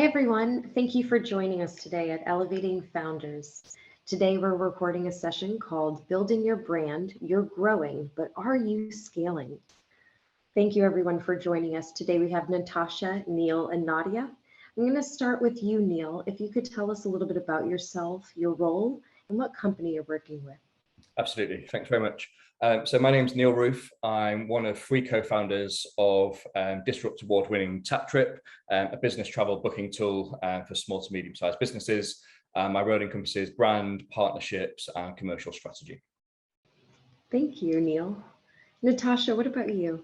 everyone. Thank you for joining us today at Elevating Founders. Today, we're recording a session called Building Your Brand. You're growing, but are you scaling? Thank you, everyone, for joining us. Today, we have Natasha, Neil, and Nadia. I'm going to start with you, Neil. If you could tell us a little bit about yourself, your role, and what company you're working with. Absolutely. Thanks very much. So my name's Neil Roof. I'm one of 3 co-founders of Disrupt award-winning TapTrip, a business travel booking tool for small to medium-sized businesses. My role encompasses brand, partnerships, and commercial strategy. Thank you, Neil. Natasha, what about you?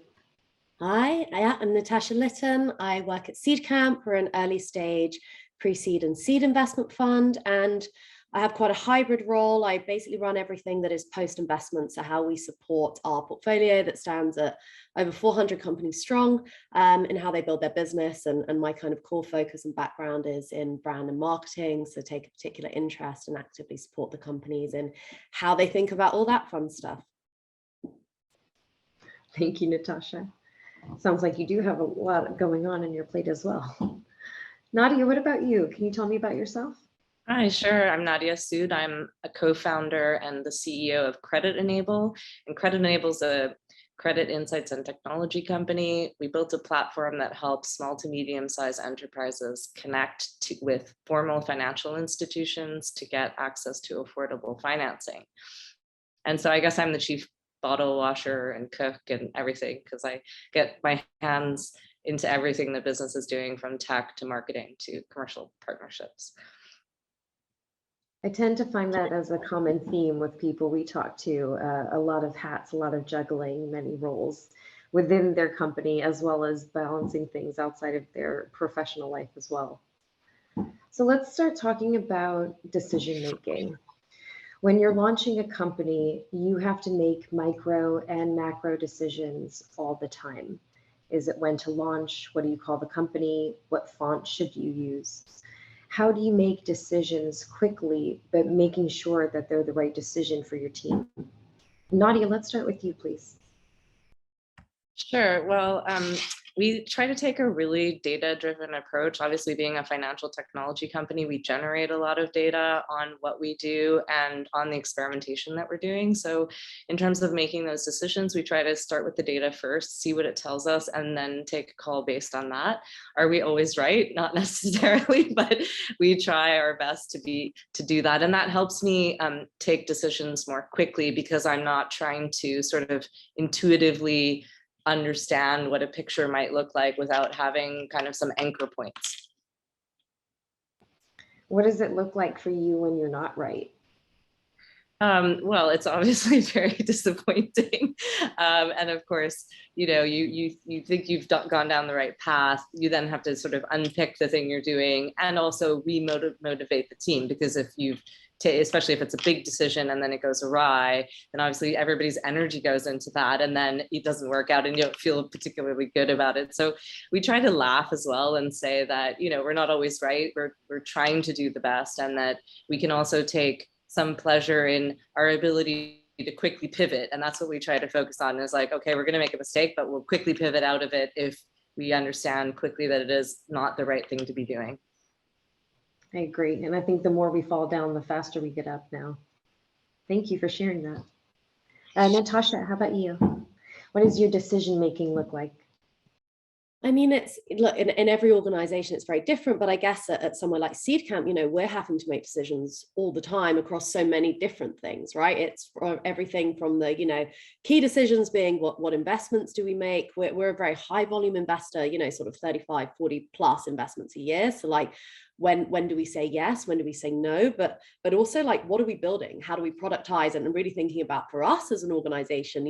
Hi, I'm Natasha Litton. I work at Seedcamp. We're an early stage pre-seed and seed investment fund, and I have quite a hybrid role. I basically run everything that is post-investment, so how we support our portfolio that stands at over 400 companies strong, and how they build their business. And my kind of core focus and background is in brand and marketing, so take a particular interest and actively support the companies and how they think about all that fun stuff. Thank you, Natasha. Sounds like you do have a lot going on your plate as well. Nadia, what about you? Can you tell me about yourself? Hi, sure. I'm Nadia Sood. I'm a co-founder and the CEO of Credit Enable. And Credit Enable is a credit insights and technology company. We built a platform that helps small to medium-sized enterprises connect with formal financial institutions to get access to affordable financing. And so I guess I'm the chief bottle washer and cook and everything, because I get my hands into everything the business is doing, from tech to marketing to commercial partnerships. I tend to find that as a common theme with people we talk to, a lot of hats, a lot of juggling, many roles within their company, as well as balancing things outside of their professional life as well. So let's start talking about decision making. When you're launching a company, you have to make micro and macro decisions all the time. Is it when to launch? What do you call the company? What font should you use? How do you make decisions quickly, but making sure that they're the right decision for your team? Nadia, let's start with you, please. Sure. Well, we try to take a really data-driven approach. Obviously, being a financial technology company, we generate a lot of data on what we do and on the experimentation that we're doing. So in terms of making those decisions, we try to start with the data first, see what it tells us, and then take a call based on that. Are we always right? Not necessarily, but we try our best to do that. And that helps me take decisions more quickly, because I'm not trying to sort of intuitively understand what a picture might look like without having kind of some anchor points. What does it look like for you when you're not right? Well, it's obviously very disappointing. And of course, you think you've gone down the right path. You then have to sort of unpick the thing you're doing and also motivate the team, because if especially if it's a big decision and then it goes awry, then obviously everybody's energy goes into that, and then it doesn't work out and you don't feel particularly good about it. So we try to laugh as well and say that, we're not always right. We're trying to do the best, and that we can also take some pleasure in our ability to quickly pivot. And that's what we try to focus on, is like, okay, we're going to make a mistake, but we'll quickly pivot out of it if we understand quickly that it is not the right thing to be doing. I agree. And I think the more we fall down, the faster we get up now. Thank you for sharing that. Natasha, how about you? What does your decision making look like? I mean, look, in every organization, it's very different, but I guess at somewhere like Seedcamp, we're having to make decisions all the time across so many different things, right? It's everything from the, key decisions being what investments do we make? We're a very high volume investor, sort of 35, 40 plus investments a year. So like, when do we say yes? When do we say no? But also, like, what are we building? How do we productize? And I'm really thinking about, for us as an organization,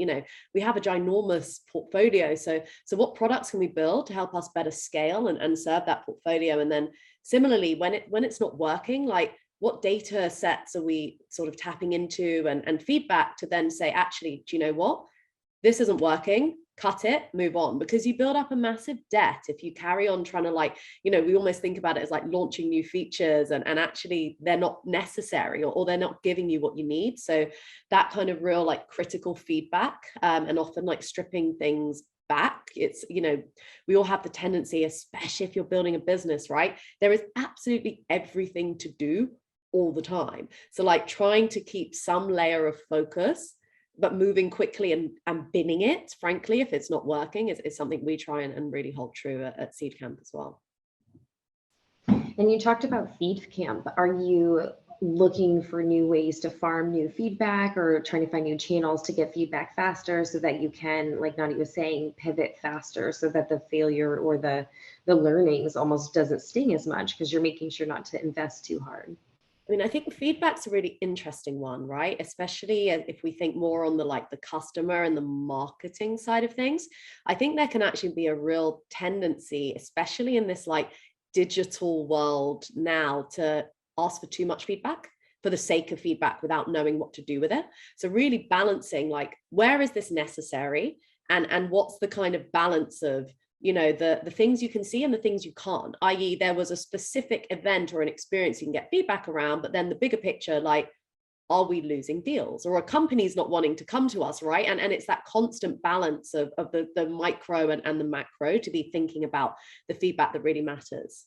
we have a ginormous portfolio. So what products can we build to help us better scale and serve that portfolio? And then similarly, when it's not working, like, what data sets are we sort of tapping into and feedback to then say, actually, do you know what? This isn't working. Cut it, move on, because you build up a massive debt if you carry on trying to, we almost think about it as like launching new features and actually they're not necessary or they're not giving you what you need. So that kind of real critical feedback and often stripping things back. It's, you know, we all have the tendency, especially if you're building a business, right? There is absolutely everything to do all the time. So like trying to keep some layer of focus, but moving quickly and binning it, frankly, if it's not working, is something we try and really hold true at Seed Camp as well. And you talked about Feed Camp. Are you looking for new ways to farm new feedback, or trying to find new channels to get feedback faster so that you can, like Nadia was saying, pivot faster so that the failure or the learnings almost doesn't sting as much because you're making sure not to invest too hard? I mean, I think feedback's a really interesting one, right? Especially if we think more on the customer and the marketing side of things. I think there can actually be a real tendency, especially in this like digital world now, to ask for too much feedback for the sake of feedback without knowing what to do with it. So really balancing, like, where is this necessary, and what's the kind of balance of, you know, the things you can see and the things you can't, i.e. there was a specific event or an experience you can get feedback around, but then the bigger picture, like, are we losing deals, or a company's not wanting to come to us, right? And it's that constant balance of the micro and the macro, to be thinking about the feedback that really matters.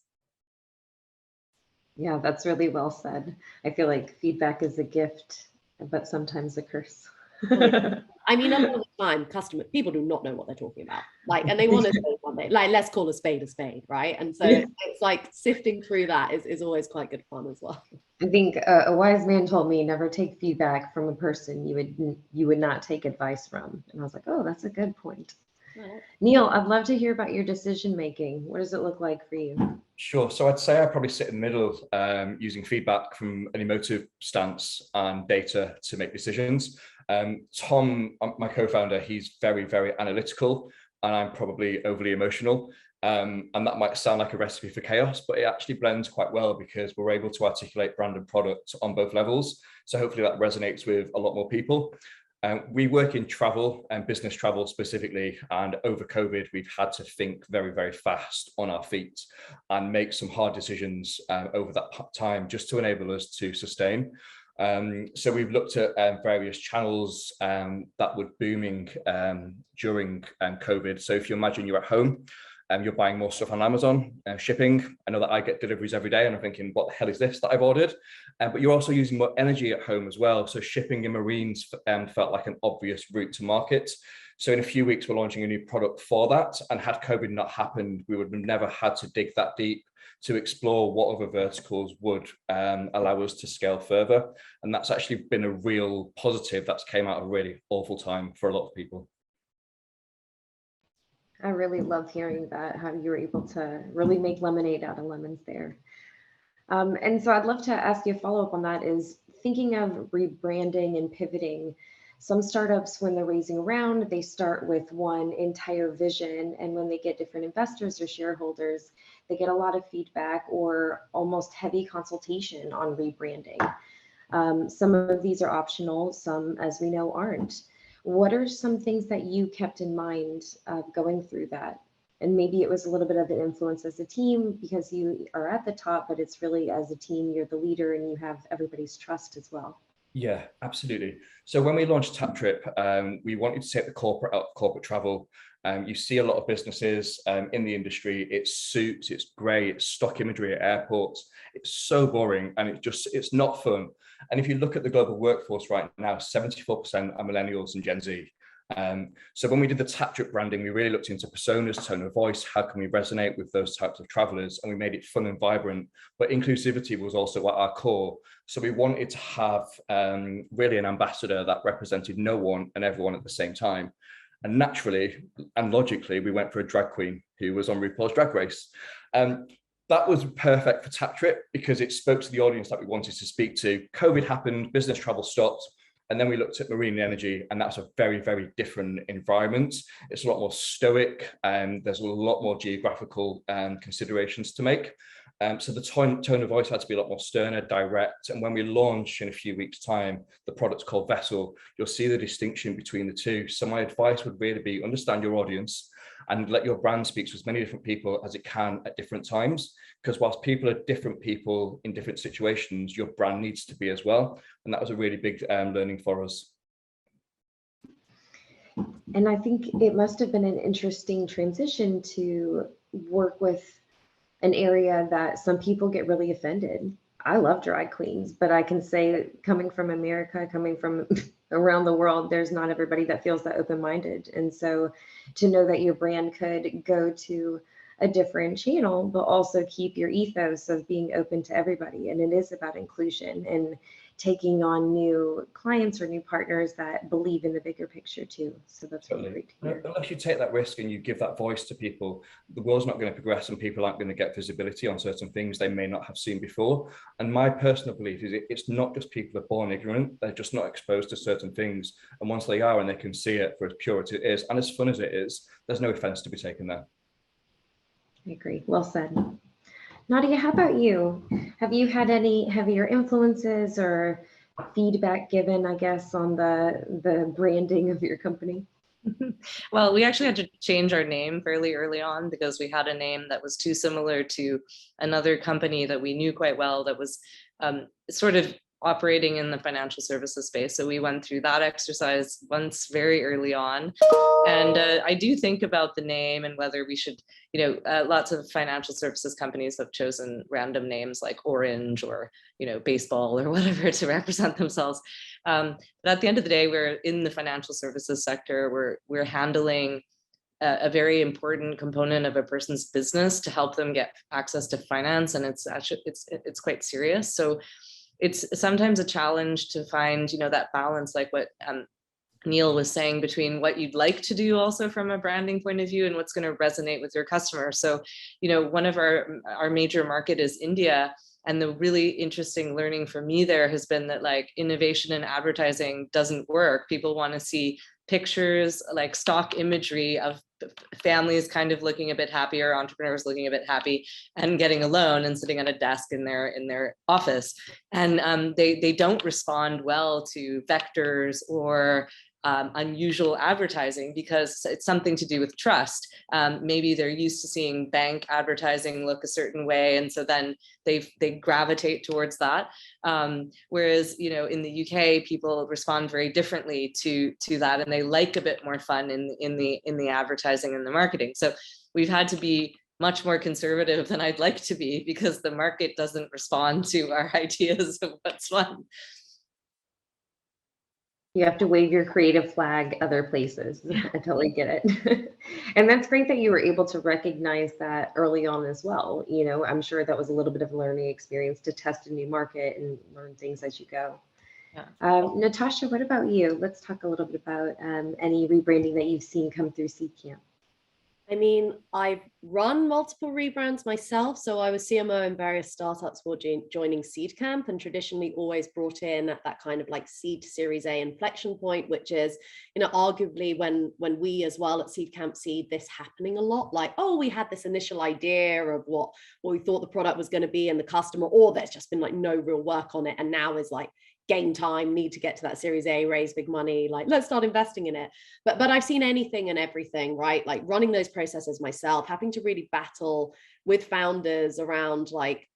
Yeah, that's really well said. I feel like feedback is a gift, but sometimes a curse. I mean, a lot of the time, people do not know what they're talking about. Like, and they want to say something, like, let's call a spade, right? And so it's like sifting through that is always quite good fun as well. I think a wise man told me never take feedback from a person you would not take advice from. And I was like, oh, that's a good point. Right. Neil, I'd love to hear about your decision making. What does it look like for you? Sure. So I'd say I probably sit in the middle, using feedback from an emotive stance and data to make decisions. Tom, my co-founder, he's very, very analytical, and I'm probably overly emotional. And that might sound like a recipe for chaos, but it actually blends quite well because we're able to articulate brand and product on both levels. So hopefully that resonates with a lot more people. We work in travel and business travel specifically, and over COVID, we've had to think very, very fast on our feet and make some hard decisions over that time just to enable us to sustain. So we've looked at various channels that were booming during COVID. So if you imagine you're at home, you're buying more stuff on Amazon, shipping. I know that I get deliveries every day and I'm thinking, what the hell is this that I've ordered? But you're also using more energy at home as well. So shipping in marines felt like an obvious route to market. So in a few weeks, we're launching a new product for that. And had COVID not happened, we would have never had to dig that deep to explore what other verticals would allow us to scale further. And that's actually been a real positive that's came out of a really awful time for a lot of people. I really love hearing that, how you were able to really make lemonade out of lemons there. And so I'd love to ask you a follow-up on that, is thinking of rebranding and pivoting. Some startups, when they're raising a round, they start with one entire vision. And when they get different investors or shareholders, they get a lot of feedback or almost heavy consultation on rebranding. Some of these are optional, some, as we know, aren't. What are some things that you kept in mind going through that? And maybe it was a little bit of an influence as a team because you are at the top, but it's really as a team, you're the leader and you have everybody's trust as well. Yeah, absolutely. So when we launched TapTrip, we wanted to take the corporate out of corporate travel. You see a lot of businesses in the industry, it's suits, it's grey, it's stock imagery at airports. It's so boring and it's not fun. And if you look at the global workforce right now, 74% are millennials and Gen Z. So when we did the TapTrip branding, we really looked into personas, tone of voice, how can we resonate with those types of travelers, and we made it fun and vibrant, but inclusivity was also at our core. So we wanted to have really an ambassador that represented no one and everyone at the same time. And naturally and logically, we went for a drag queen who was on RuPaul's Drag Race. That was perfect for TapTrip because it spoke to the audience that we wanted to speak to. COVID happened, business travel stopped. And then we looked at marine energy, and that's a very, very different environment. It's a lot more stoic, and there's a lot more geographical considerations to make. So the tone of voice had to be a lot more sterner, direct. And when we launch in a few weeks' time, the product's called Vessel, you'll see the distinction between the two. So my advice would really be understand your audience and let your brand speak to as many different people as it can at different times. Because whilst people are different people in different situations, your brand needs to be as well. And that was a really big learning for us. And I think it must have been an interesting transition to work with an area that some people get really offended. I love drag queens, but I can say, coming from America, coming from around the world, there's not everybody that feels that open-minded. And so to know that your brand could go to a different channel, but also keep your ethos of being open to everybody. And it is about inclusion and taking on new clients or new partners that believe in the bigger picture too. So that's really great to hear. Unless you take that risk and you give that voice to people, the world's not going to progress and people aren't going to get visibility on certain things they may not have seen before. And my personal belief is it's not just people that are born ignorant, they're just not exposed to certain things. And once they are and they can see it for as pure as it is and as fun as it is, there's no offense to be taken there. I agree. Well said. Nadia, how about you? Have you had any heavier influences or feedback given, I guess, on the branding of your company? Well, we actually had to change our name fairly early on because we had a name that was too similar to another company that we knew quite well that was sort of operating in the financial services space. So we went through that exercise once very early on. And I do think about the name and whether we should, lots of financial services companies have chosen random names like Orange or, baseball or whatever to represent themselves. But at the end of the day, we're in the financial services sector. We're handling a very important component of a person's business to help them get access to finance. And it's actually, it's quite serious. So it's sometimes a challenge to find, that balance, like what Neil was saying, between what you'd like to do also from a branding point of view and what's going to resonate with your customer. So, one of our major market is India. And the really interesting learning for me there has been that like innovation in advertising doesn't work. People want to see pictures, like stock imagery of families kind of looking a bit happier, entrepreneurs looking a bit happy and getting a loan and sitting at a desk in their office. And they don't respond well to vectors or unusual advertising because it's something to do with trust. Maybe they're used to seeing bank advertising look a certain way, and so then they gravitate towards that. Whereas in the UK, people respond very differently to that, and they like a bit more fun in the advertising and the marketing. So we've had to be much more conservative than I'd like to be because the market doesn't respond to our ideas of what's fun. You have to wave your creative flag other places. I totally get it. And that's great that you were able to recognize that early on as well. I'm sure that was a little bit of a learning experience to test a new market and learn things as you go. Yeah. Natasha, what about you? Let's talk a little bit about any rebranding that you've seen come through Seedcamp. I mean, I've run multiple rebrands myself. So I was CMO in various startups before joining Seedcamp, and traditionally always brought in at that kind of like seed to Series A inflection point, which is, arguably when we as well at Seedcamp see this happening a lot, like, oh, we had this initial idea of what we thought the product was going to be and the customer, or there's just been like no real work on it. And now is like game time, need to get to that Series A, raise big money, like let's start investing in it. But I've seen anything and everything, right? Like running those processes myself, having to really battle with founders around like,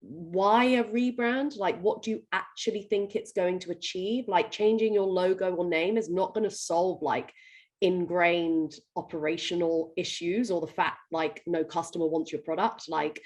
why a rebrand? Like, what do you actually think it's going to achieve? Like changing your logo or name is not going to solve like ingrained operational issues or the fact like no customer wants your product, like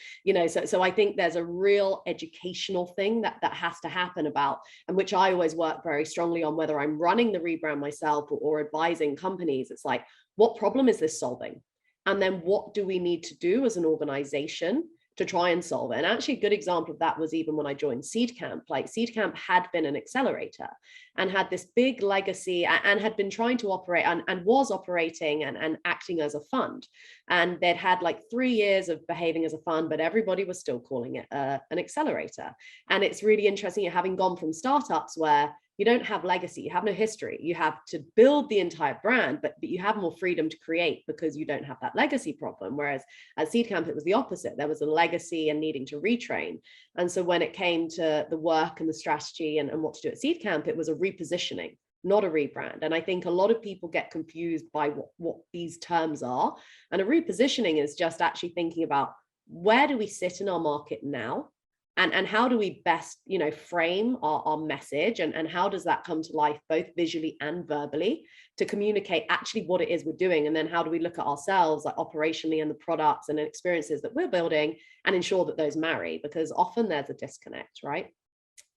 so I think there's a real educational thing that has to happen about, and which I always work very strongly on, whether I'm running the rebrand myself or advising companies. It's like, what problem is this solving, and then what do we need to do as an organization to try and solve it? And actually a good example of that was even when I joined Seedcamp. Like Seedcamp had been an accelerator and had this big legacy and had been trying to operate and was operating and acting as a fund. And they'd had like 3 years of behaving as a fund, but everybody was still calling it an accelerator. And it's really interesting, having gone from startups where you don't have legacy, you have no history, you have to build the entire brand, but you have more freedom to create because you don't have that legacy problem. Whereas at Seedcamp, it was the opposite. There was a legacy and needing to retrain. And so when it came to the work and the strategy and what to do at Seedcamp, it was a repositioning, not a rebrand. And I think a lot of people get confused by what these terms are. And a repositioning is just actually thinking about, where do we sit in our market now? and how do we best, you know, frame our message, and how does that come to life both visually and verbally to communicate actually what it is we're doing, and then how do we look at ourselves like operationally and the products and experiences that we're building and ensure that those marry, because often there's a disconnect, right?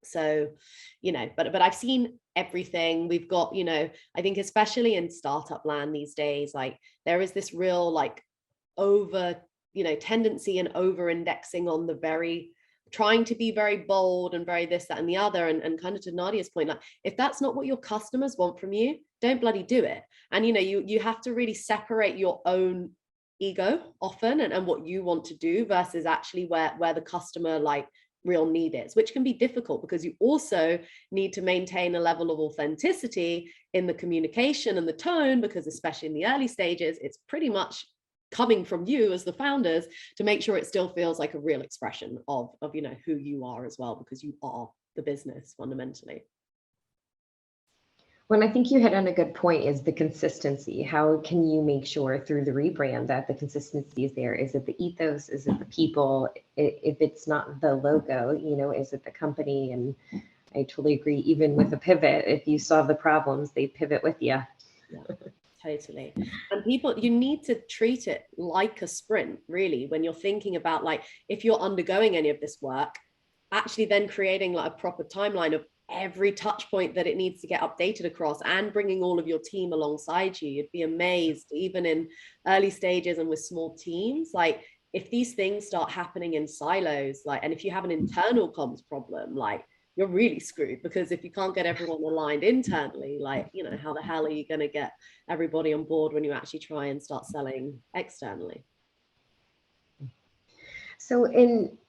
So, you know, but I've seen everything. We've got, you know, I think especially in startup land these days, like there is this real like over, you know, tendency and over indexing on the very, trying to be very bold and very this, that, and the other. And kind of to Nadia's point, like if that's not what your customers want from you, don't bloody do it. And, you know, you have to really separate your own ego often and what you want to do versus actually where the customer like real need is, which can be difficult because you also need to maintain a level of authenticity in the communication and the tone, because especially in the early stages, it's pretty much coming from you as the founders to make sure it still feels like a real expression of you know who you are as well, because you are the business fundamentally. Well, I think you hit on a good point is the consistency. How can you make sure through the rebrand that the consistency is there? Is it the ethos? Is it the people? If it's not the logo, you know, is it the company? And I totally agree. Even with a pivot, if you solve the problems, they pivot with you. Yeah, totally. And people, you need to treat it like a sprint, really, when you're thinking about like, if you're undergoing any of this work, actually then creating like a proper timeline of every touch point that it needs to get updated across and bringing all of your team alongside you. You'd be amazed, even in early stages and with small teams, like if these things start happening in silos, like, and if you have an internal comms problem, like you're really screwed, because if you can't get everyone aligned internally, like, you know, how the hell are you going to get everybody on board when you actually try and start selling externally? So in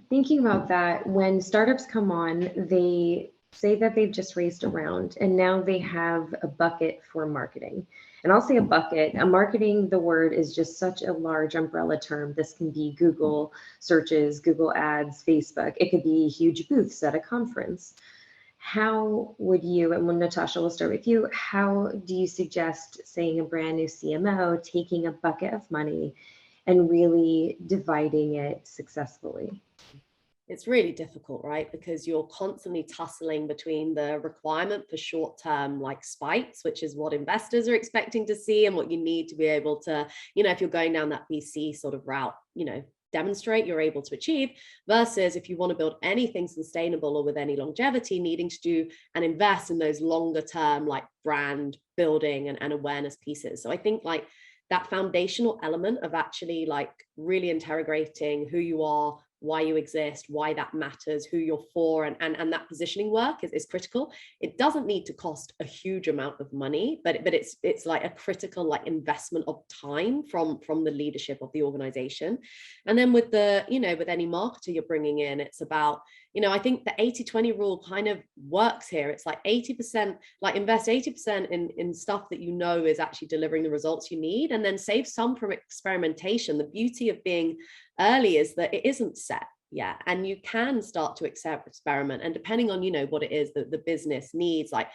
thinking about that, when startups come on, they say that they've just raised a round and now they have a bucket for marketing. And I'll say a bucket. A marketing, the word is just such a large umbrella term. This can be Google searches, Google ads, Facebook. It could be huge booths at a conference. How would you, and when Natasha, will start with you, how do you suggest saying a brand new CMO taking a bucket of money and really dividing it successfully? It's really difficult, right? Because you're constantly tussling between the requirement for short-term like spikes, which is what investors are expecting to see and what you need to be able to, you know, if you're going down that VC sort of route, you know, demonstrate you're able to achieve, versus if you want to build anything sustainable or with any longevity, needing to do and invest in those longer term like brand building and awareness pieces. So I think like that foundational element of actually like really interrogating who you are, why you exist, why that matters, who you're for, and that positioning work is critical. It doesn't need to cost a huge amount of money, but it's like a critical like investment of time from the leadership of the organization. And then with the, you know, with any marketer you're bringing in, it's about, you know, I think the 80-20 rule kind of works here. It's like 80%, like invest 80% in stuff that you know is actually delivering the results you need, and then save some from experimentation. The beauty of being early is that it isn't set yet, and you can start to experiment. And depending on, you know, what it is that the business needs, like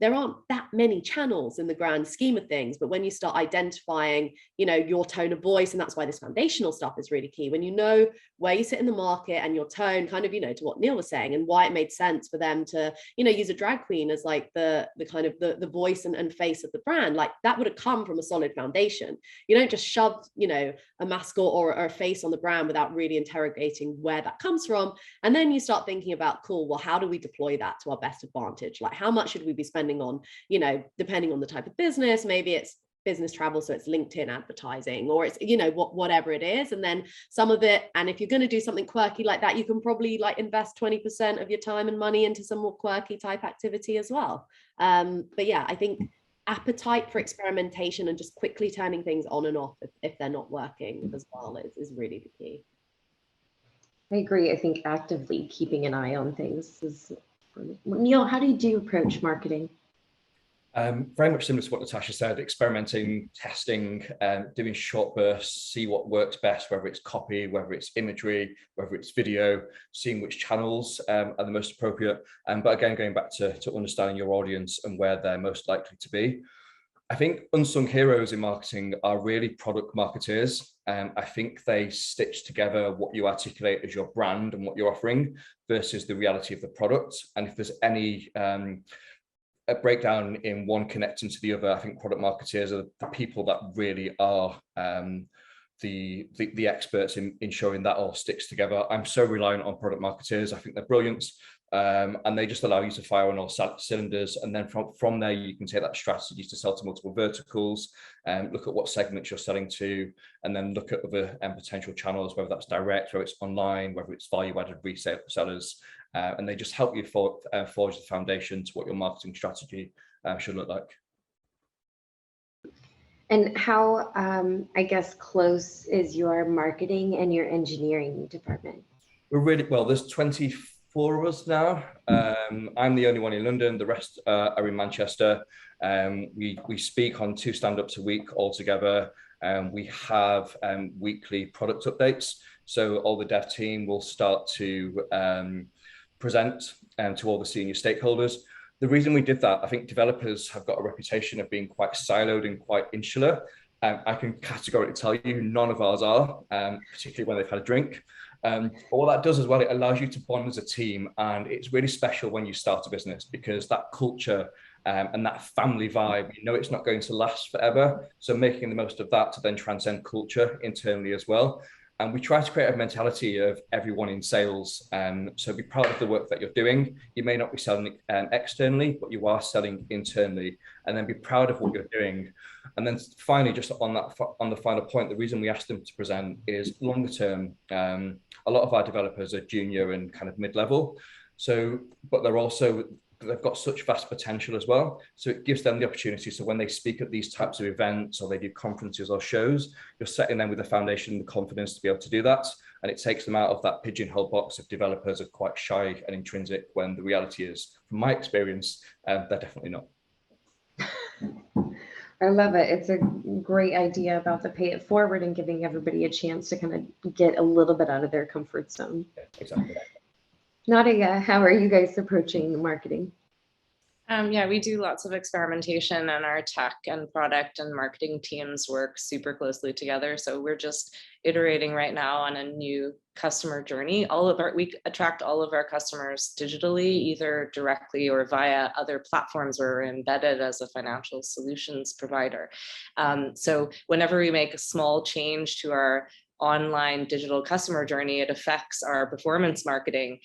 there aren't that many channels in the grand scheme of things, but when you start identifying, you know, your tone of voice, and that's why this foundational stuff is really key. When you know where you sit in the market and your tone, kind of, you know, to what Neil was saying, and why it made sense for them to, you know, use a drag queen as like the kind of the voice and face of the brand, like that would have come from a solid foundation. You don't just shove, you know, a mascot or a face on the brand without really interrogating where that comes from. And then you start thinking about, cool, well, how do we deploy that to our best advantage? Like how much should we be spending on, you know, depending on the type of business, maybe it's business travel, so it's LinkedIn advertising, or it's, you know, whatever it is. And then some of it, and if you're going to do something quirky like that, you can probably like invest 20% of your time and money into some more quirky type activity as well. But yeah, I think appetite for experimentation and just quickly turning things on and off if they're not working as well is really the key. I agree. I think actively keeping an eye on things is. Neil, how do you approach marketing? Very much similar to what Natasha said, experimenting, testing, doing short bursts, see what works best, whether it's copy, whether it's imagery, whether it's video, seeing which channels are the most appropriate. But again, going back to understanding your audience and where they're most likely to be. I think unsung heroes in marketing are really product marketeers. I think they stitch together what you articulate as your brand and what you're offering versus the reality of the product. And if there's any a breakdown in one connecting to the other, I think product marketeers are the people that really are the experts in ensuring that all sticks together. I'm so reliant on product marketeers. I think they're brilliant. And they just allow you to fire on all cylinders. And then from there, you can take that strategy to sell to multiple verticals, look at what segments you're selling to, and then look at other potential channels, whether that's direct, whether it's online, whether it's value-added resellers. And they just help you forge the foundation to what your marketing strategy should look like. And how, I guess, close is your marketing and your engineering department? We're really, well, there's 24 of us now. I'm the only one in London. The rest are in Manchester. We speak on 2 stand-ups a week altogether. We have weekly product updates. So all the dev team will start to present to all the senior stakeholders. The reason we did that, I think developers have got a reputation of being quite siloed and quite insular. I can categorically tell you none of ours are, particularly when they've had a drink. But what that does as well, it allows you to bond as a team. And it's really special when you start a business because that culture and that family vibe, you know, it's not going to last forever. So making the most of that to then transcend culture internally as well. And we try to create a mentality of everyone in sales. So be proud of the work that you're doing. You may not be selling externally, but you are selling internally. And then be proud of what you're doing. And then finally, just on the final point, the reason we asked them to present is longer term. A lot of our developers are junior and kind of mid-level. So, but they've got such vast potential as well. So it gives them the opportunity. So when they speak at these types of events or they do conferences or shows, you're setting them with the foundation and the confidence to be able to do that. And it takes them out of that pigeonhole box of developers are quite shy and intrinsic, when the reality is, from my experience, they're definitely not. I love it. It's a great idea about the pay it forward and giving everybody a chance to kind of get a little bit out of their comfort zone. Yeah, exactly. Nadia, how are you guys approaching marketing? Yeah, we do lots of experimentation, and our tech and product and marketing teams work super closely together. So we're just iterating right now on a new customer journey. We attract all of our customers digitally, either directly or via other platforms where we're embedded as a financial solutions provider. So whenever we make a small change to our online digital customer journey, it affects our performance marketing.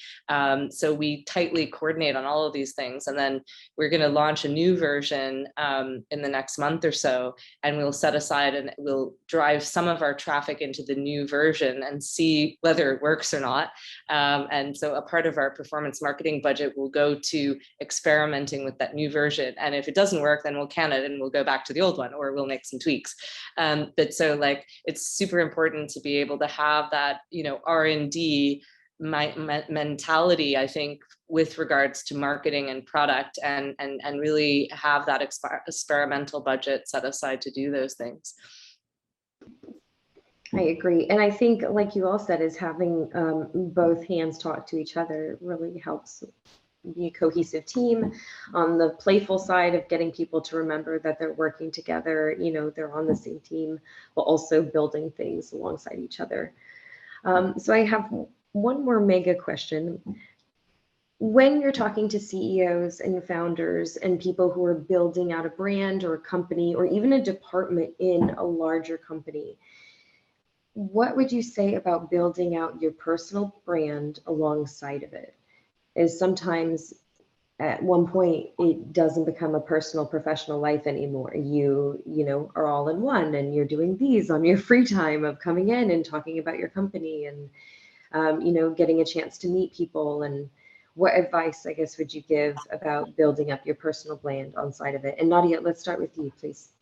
So we tightly coordinate on all of these things. And then we're going to launch a new version in the next month or so, and we'll set aside and we'll drive some of our traffic into the new version and see whether it works or not. And so a part of our performance marketing budget will go to experimenting with that new version. And if it doesn't work, then we'll can it and we'll go back to the old one, or we'll make some tweaks. But so like, it's super important to be able to have that, you know, R&D mentality, I think, with regards to marketing and product, and really have that experimental budget set aside to do those things. I agree. And I think, like you all said, is having both hands talk to each other really helps be a cohesive team. On the playful side of getting people to remember that they're working together, you know, they're on the same team, but also building things alongside each other. So I have one more mega question. When you're talking to CEOs and founders and people who are building out a brand or a company or even a department in a larger company, what would you say about building out your personal brand alongside of it? Is sometimes at one point it doesn't become a personal professional life anymore. You know, are all in one, and you're doing these on your free time of coming in and talking about your company and you know, getting a chance to meet people. And what advice, I guess, would you give about building up your personal brand on side of it? And Nadia, let's start with you, please.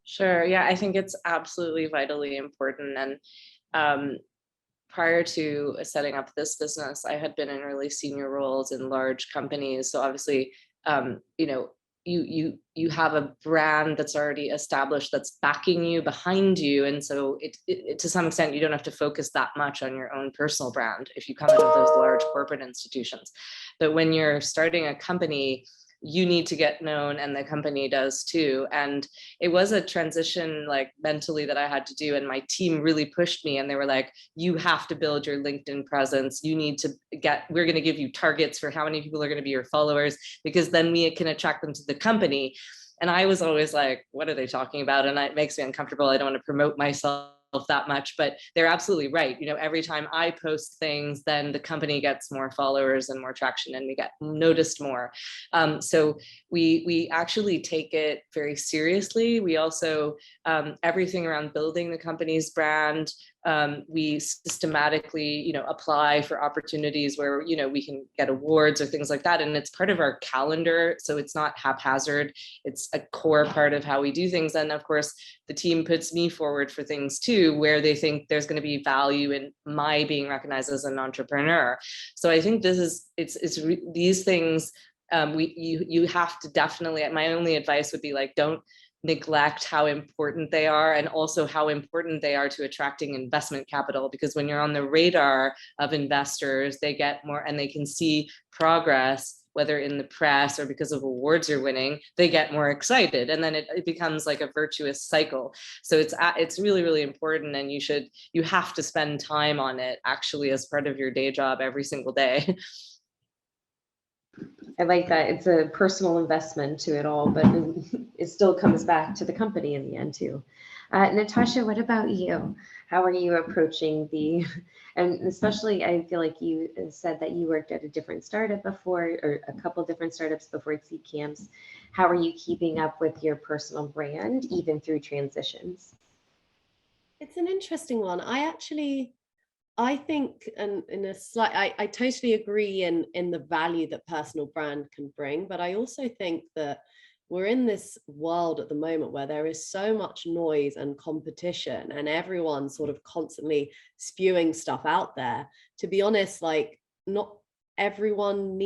Sure. Yeah, I think it's absolutely vitally important. And prior to setting up this business, I had been in really senior roles in large companies. So obviously, you know, you have a brand that's already established, that's backing you, behind you. And so it to some extent, you don't have to focus that much on your own personal brand if you come out of those large corporate institutions. But when you're starting a company, you need to get known, and the company does too. And it was a transition, like mentally, that I had to do. And my team really pushed me, and they were like, you have to build your LinkedIn presence. You need to we're going to give you targets for how many people are going to be your followers, because then we can attract them to the company. And I was always like, what are they talking about? And it makes me uncomfortable. I don't want to promote myself that much, but they're absolutely right. Every time I post things, then the company gets more followers and more traction, and we get noticed more. So we actually take it very seriously. We also, everything around building the company's brand, we systematically, apply for opportunities where, we can get awards or things like that. And it's part of our calendar. So it's not haphazard. It's a core part of how we do things. And of course, the team puts me forward for things too, where they think there's going to be value in my being recognized as an entrepreneur. So I think these things, you have to definitely, my only advice would be like, don't neglect how important they are, and also how important they are to attracting investment capital, because when you're on the radar of investors, they get more, and they can see progress, whether in the press or because of awards you're winning, they get more excited, and then it becomes like a virtuous cycle. So it's really, really important, and you have to spend time on it actually as part of your day job every single day. I like that. It's a personal investment to it all, but it still comes back to the company in the end too. Natasha, what about you? How are you approaching and especially I feel like you said that you worked at a different startup before, or a couple different startups before Seed Camps. How are you keeping up with your personal brand, even through transitions? It's an interesting one. I think, and I totally agree in the value that personal brand can bring, but I also think that we're in this world at the moment where there is so much noise and competition, and everyone sort of constantly spewing stuff out there. To be honest, like, not everyone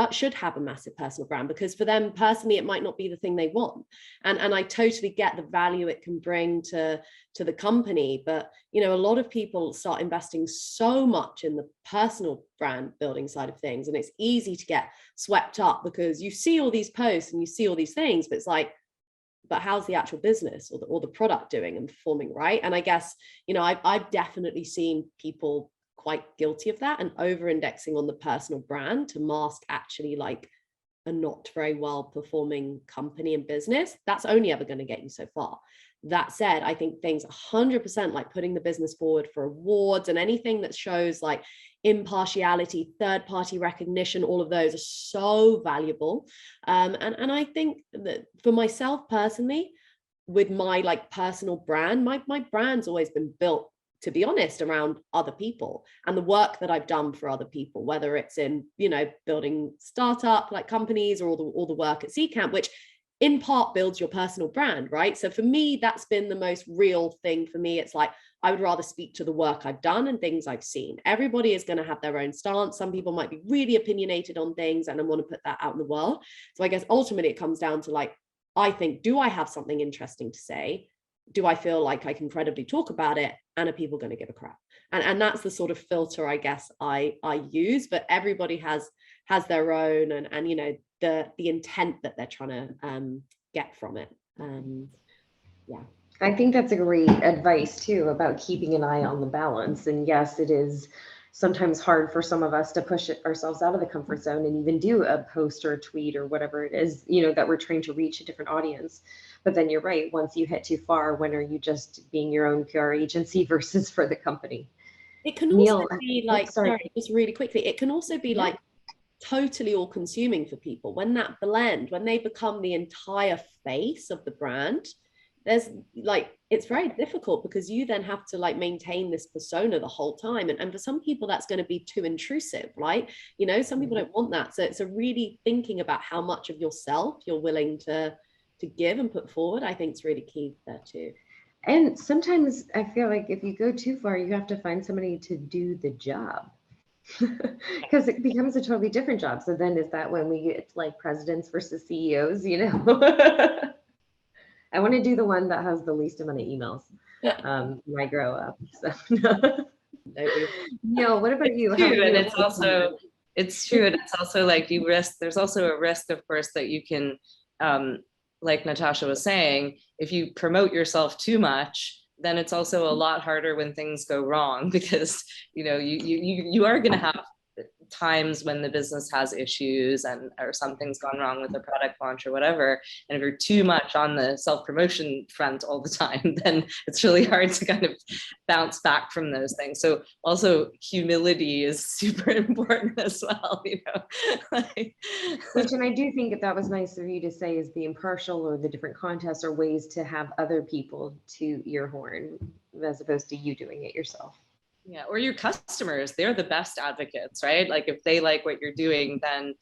should have a massive personal brand, because for them personally it might not be the thing they want, and I totally get the value it can bring to the company. But a lot of people start investing so much in the personal brand building side of things, and it's easy to get swept up because you see all these posts and you see all these things, but it's like, but how's the actual business or the product doing and performing, right? And I guess I've definitely seen people quite guilty of that and over-indexing on the personal brand to mask actually like a not very well performing company and business. That's only ever going to get you so far. That said, I think things 100%, like putting the business forward for awards and anything that shows like impartiality, third-party recognition, all of those are so valuable. And I think that for myself personally, with my like personal brand, my brand's always been built, to be honest, around other people and the work that I've done for other people, whether it's in, building startup like companies, or all the work at Seed Camp, which in part builds your personal brand, right? So for me, that's been the most real thing for me. It's like, I would rather speak to the work I've done and things I've seen. Everybody is going to have their own stance. Some people might be really opinionated on things, and I want to put that out in the world. So I guess ultimately it comes down to like, I think, do I have something interesting to say? Do I feel like I can credibly talk about it? And are people going to give a crap? And that's the sort of filter I guess I use, but everybody has their own, and the intent that they're trying to get from it. Yeah. I think that's a great advice too, about keeping an eye on the balance. And yes, it is sometimes hard for some of us to push ourselves out of the comfort zone and even do a post or a tweet or whatever it is, that we're trying to reach a different audience. But then you're right, once you hit too far, when are you just being your own PR agency versus for the company? It can also be like, sorry, just really quickly, it can also be like totally all consuming for people. When that blend, when they become the entire face of the brand, there's like, it's very difficult because you then have to like maintain this persona the whole time. And for some people, that's going to be too intrusive, right? Some people don't want that. So it's a really thinking about how much of yourself you're willing to give and put forward. I think it's really key there too. And sometimes I feel like if you go too far, you have to find somebody to do the job. Because it becomes a totally different job. So then is that when we get like presidents versus CEOs, I want to do the one that has the least amount of emails when I grow up. So. No, what about you? And It's true. And it's also like there's also a risk, of course, that you can, like Natasha was saying, if you promote yourself too much, then it's also a lot harder when things go wrong, because, you are going to have times when the business has issues or something's gone wrong with the product launch or whatever. And if you're too much on the self-promotion front all the time, then it's really hard to kind of bounce back from those things. So also humility is super important as well, Which, and I do think that was nice of you to say, is the impartial or the different contests are ways to have other people to your horn as opposed to you doing it yourself. Yeah, or your customers, they're the best advocates, right? Like if they like what you're doing, then,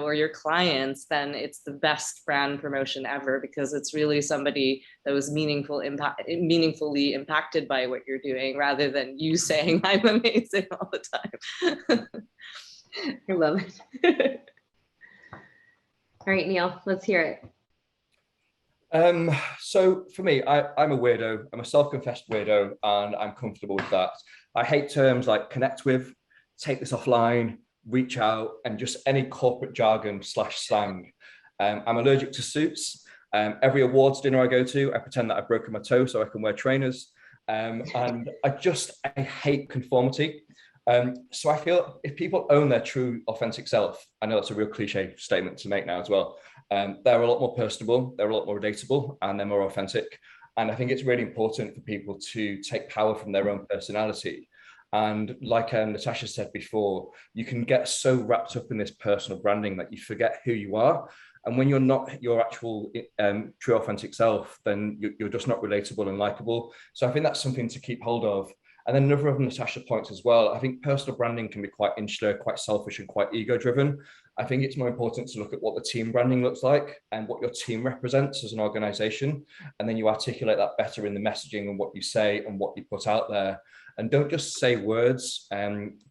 or your clients, then it's the best brand promotion ever, because it's really somebody that was meaningfully impacted by what you're doing, rather than you saying I'm amazing all the time. I love it. All right, Neil, let's hear it. So for me, I'm a weirdo. I'm a self-confessed weirdo, and I'm comfortable with that. I hate terms like connect with, take this offline, reach out, and just any corporate jargon / slang. I'm allergic to suits. Every awards dinner I go to, I pretend that I've broken my toe so I can wear trainers. And I hate conformity. So I feel if people own their true authentic self, I know that's a real cliche statement to make now as well, they're a lot more personable, they're a lot more relatable, and they're more authentic. And I think it's really important for people to take power from their own personality. And like Natasha said before, you can get so wrapped up in this personal branding that you forget who you are. And when you're not your actual true authentic self, then you're just not relatable and likable. So I think that's something to keep hold of. And then another of Natasha points as well, I think personal branding can be quite insular, quite selfish, and quite ego-driven. I think it's more important to look at what the team branding looks like and what your team represents as an organization. And then you articulate that better in the messaging and what you say and what you put out there. And don't just say words,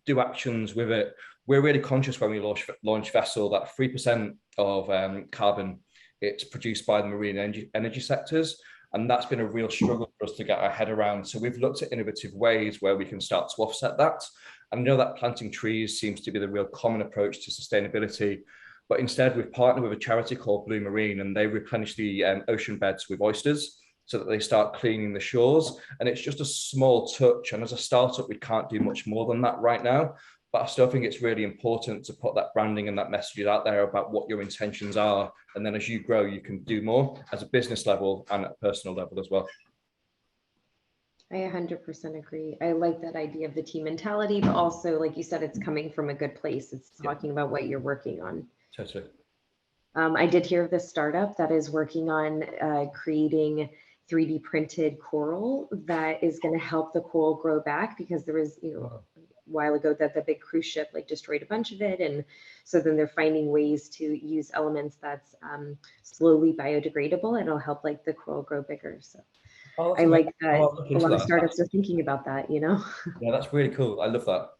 do actions with it. We're really conscious when we launch Vessel that 3% of carbon, it's produced by the marine energy sectors. And that's been a real struggle for us to get our head around. So we've looked at innovative ways where we can start to offset that. And I know that planting trees seems to be the real common approach to sustainability. But instead, we've partnered with a charity called Blue Marine, and they replenish the ocean beds with oysters so that they start cleaning the shores. And it's just a small touch. And as a startup, we can't do much more than that right now. But I still think it's really important to put that branding and that message out there about what your intentions are. And then as you grow, you can do more as a business level and at a personal level as well. I 100% agree. I like that idea of the team mentality, but also, like you said, it's coming from a good place. It's talking about what you're working on. Totally. I did hear of this startup that is working on creating 3D printed coral that is going to help the coral grow back, because there was, a while ago that the big cruise ship like destroyed a bunch of it, and so then they're finding ways to use elements that's slowly biodegradable, and it'll help like the coral grow bigger. So I like that a lot of startups are thinking about that, Yeah, that's really cool. I love that.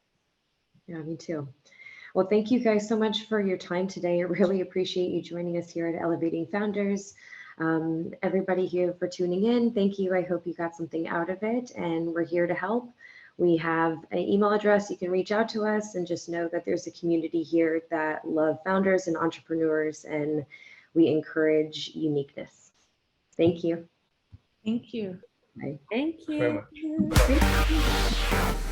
Yeah, me too. Well, thank you guys so much for your time today. I really appreciate you joining us here at Elevating Founders. Everybody here for tuning in, thank you. I hope you got something out of it, and we're here to help. We have an email address. You can reach out to us, and just know that there's a community here that love founders and entrepreneurs, and we encourage uniqueness. Thank you. Thank you. Bye. Thank Very you. much.